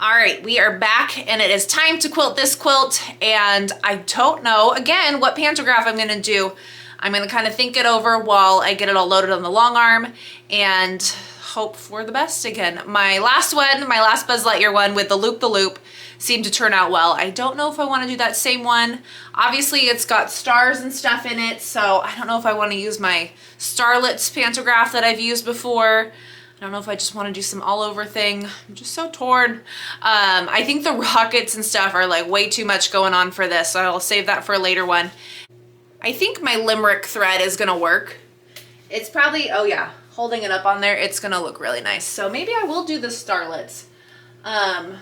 All right, we are back and it is time to quilt this quilt, and I don't know, again, what pantograph I'm gonna do. I'm gonna kind of think it over while I get it all loaded on the long arm and hope for the best again. My last Buzz Lightyear one with the loop seemed to turn out well. I don't know if I wanna do that same one. Obviously it's got stars and stuff in it, so I don't know if I wanna use my Starlet's pantograph that I've used before. I don't know if I just want to do some all over thing. I'm just so torn. I think the rockets and stuff are like way too much going on for this, so I'll save that for a later one. I think my limerick thread is gonna work. It's probably, oh yeah, holding it up on there, it's gonna look really nice. So maybe I will do the Starlets. I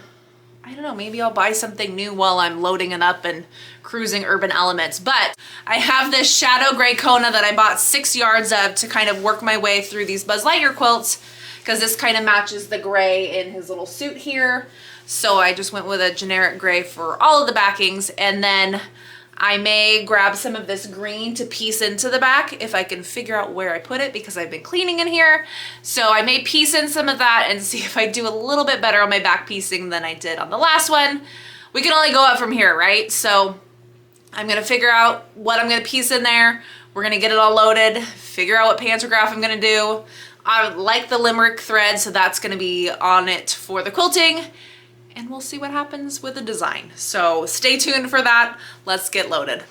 don't know, maybe I'll buy something new while I'm loading it up and cruising Urban Elements. But I have this shadow gray Kona that I bought 6 yards of to kind of work my way through these Buzz Lightyear quilts, because this kind of matches the gray in his little suit here. So I just went with a generic gray for all of the backings, and then I may grab some of this green to piece into the back if I can figure out where I put it, because I've been cleaning in here. So I may piece in some of that and see if I do a little bit better on my back piecing than I did on the last one. We can only go up from here, right? So I'm gonna figure out what I'm gonna piece in there. We're gonna get it all loaded, figure out what pantograph I'm gonna do. I like the limerick thread, so that's gonna be on it for the quilting, and we'll see what happens with the design. So stay tuned for that. Let's get loaded.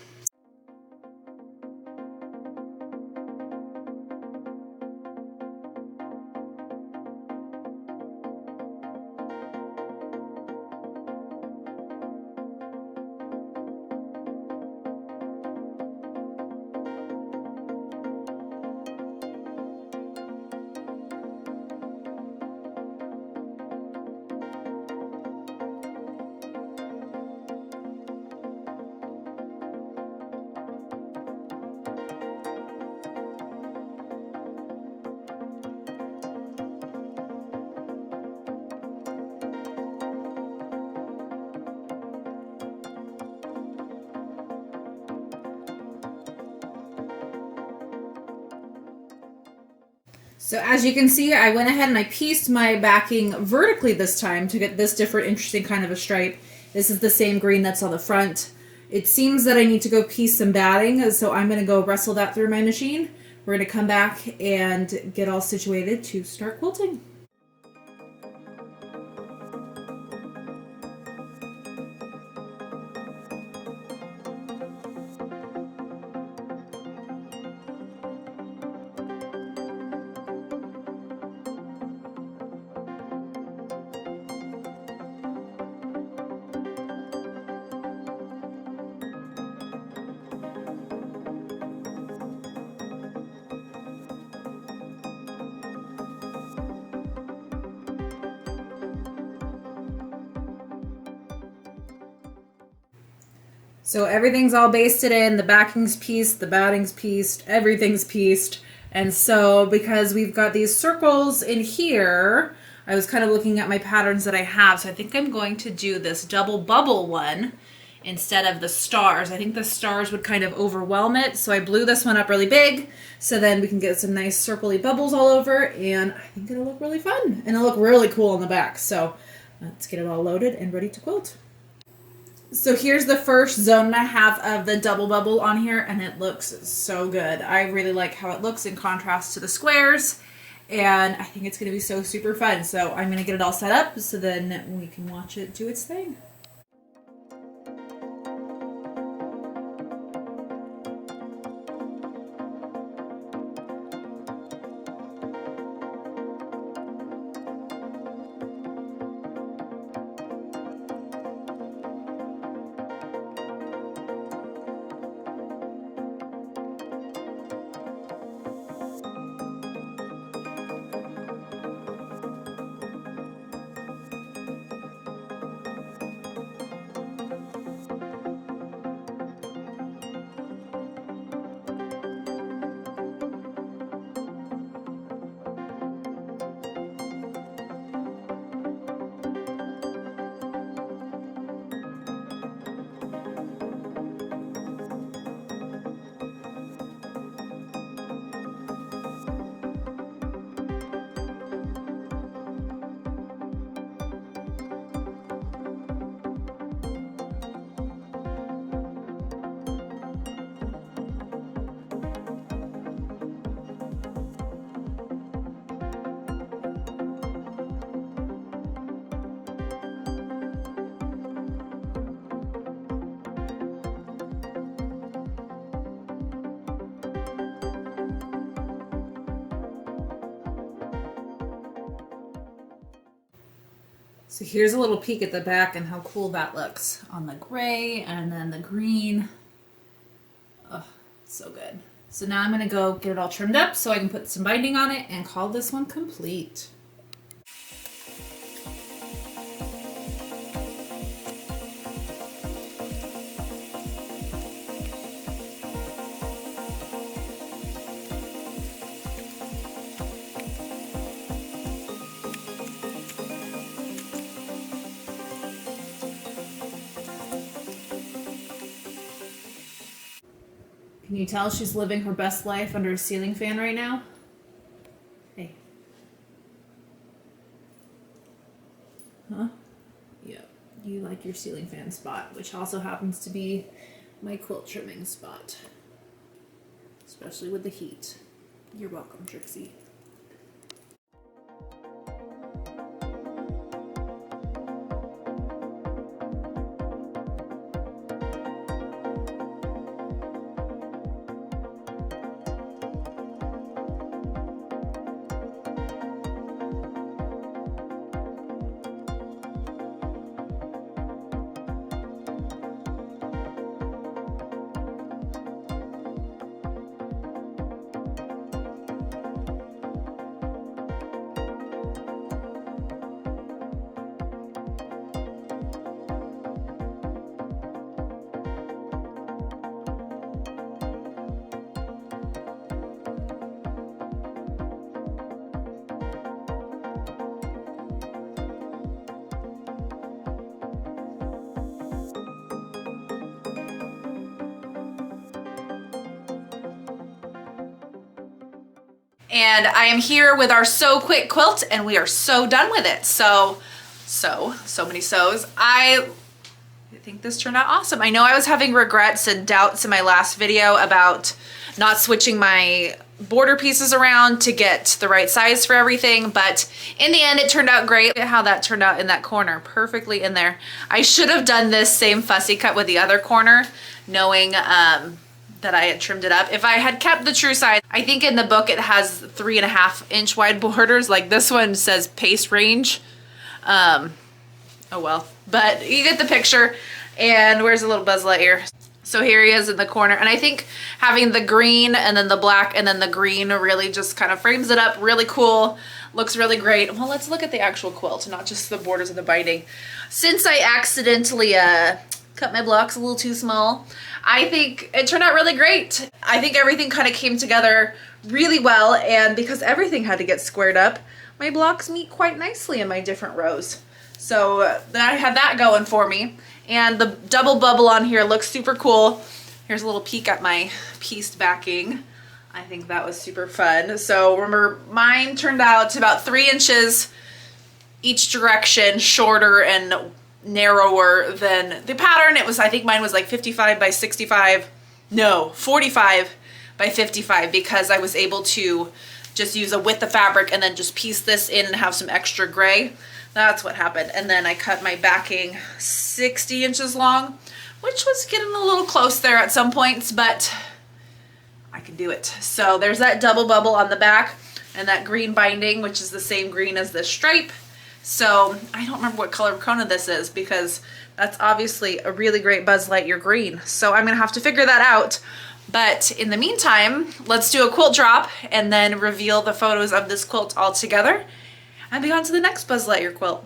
So as you can see, I went ahead and I pieced my backing vertically this time to get this different, interesting kind of a stripe. This is the same green that's on the front. It seems that I need to go piece some batting, so I'm going to go wrestle that through my machine. We're going to come back and get all situated to start quilting. So everything's all basted in, the backing's pieced, the batting's pieced, everything's pieced. And so because we've got these circles in here, I was kind of looking at my patterns that I have. So I think I'm going to do this double bubble one instead of the stars. I think the stars would kind of overwhelm it. So I blew this one up really big, so then we can get some nice circly bubbles all over, and I think it'll look really fun. And it'll look really cool on the back. So let's get it all loaded and ready to quilt. So here's the first zone and a half of the double bubble on here, and it looks so good. I really like how it looks in contrast to the squares, and I think it's going to be so super fun. So I'm going to get it all set up so then we can watch it do its thing. So here's a little peek at the back and how cool that looks on the gray and then the green. Oh, so good. So now I'm gonna go get it all trimmed up so I can put some binding on it and call this one complete. Can you tell she's living her best life under a ceiling fan right now? Hey. Huh? Yeah, you like your ceiling fan spot, which also happens to be my quilt trimming spot. Especially with the heat. You're welcome, Trixie. And I am here with our So Quick quilt and we are so done with it. So many sews. I think this turned out awesome. I know I was having regrets and doubts in my last video about not switching my border pieces around to get the right size for everything, but in the end it turned out great. Look at how that turned out in that corner, perfectly in there. I should have done this same fussy cut with the other corner, knowing that I had trimmed it up. If I had kept the true size, I think in the book it has 3.5 inch wide borders. Like this one says pace range. Oh well, but you get the picture. And where's the little Buzz Lightyear? So here he is in the corner. And I think having the green and then the black and then the green really just kind of frames it up really cool. Looks really great. Well, let's look at the actual quilt, not just the borders and the binding. Since I accidentally cut my blocks a little too small, I think it turned out really great. I think everything kind of came together really well, and because everything had to get squared up, my blocks meet quite nicely in my different rows. So I had that going for me. And the double bubble on here looks super cool. Here's a little peek at my pieced backing. I think that was super fun. So remember, mine turned out to about 3 inches each direction shorter and narrower than the pattern. It was, I think mine was like 55 by 65. No, 45 by 55, because I was able to just use a width of fabric and then just piece this in and have some extra gray. That's what happened. And then I cut my backing 60 inches long, which was getting a little close there at some points, but I can do it. So there's that double bubble on the back and that green binding, which is the same green as this stripe. So I don't remember what color Kona this is, because that's obviously a really great Buzz Lightyear green. So I'm gonna have to figure that out. But in the meantime, let's do a quilt drop and then reveal the photos of this quilt all together and be on to the next Buzz Lightyear quilt.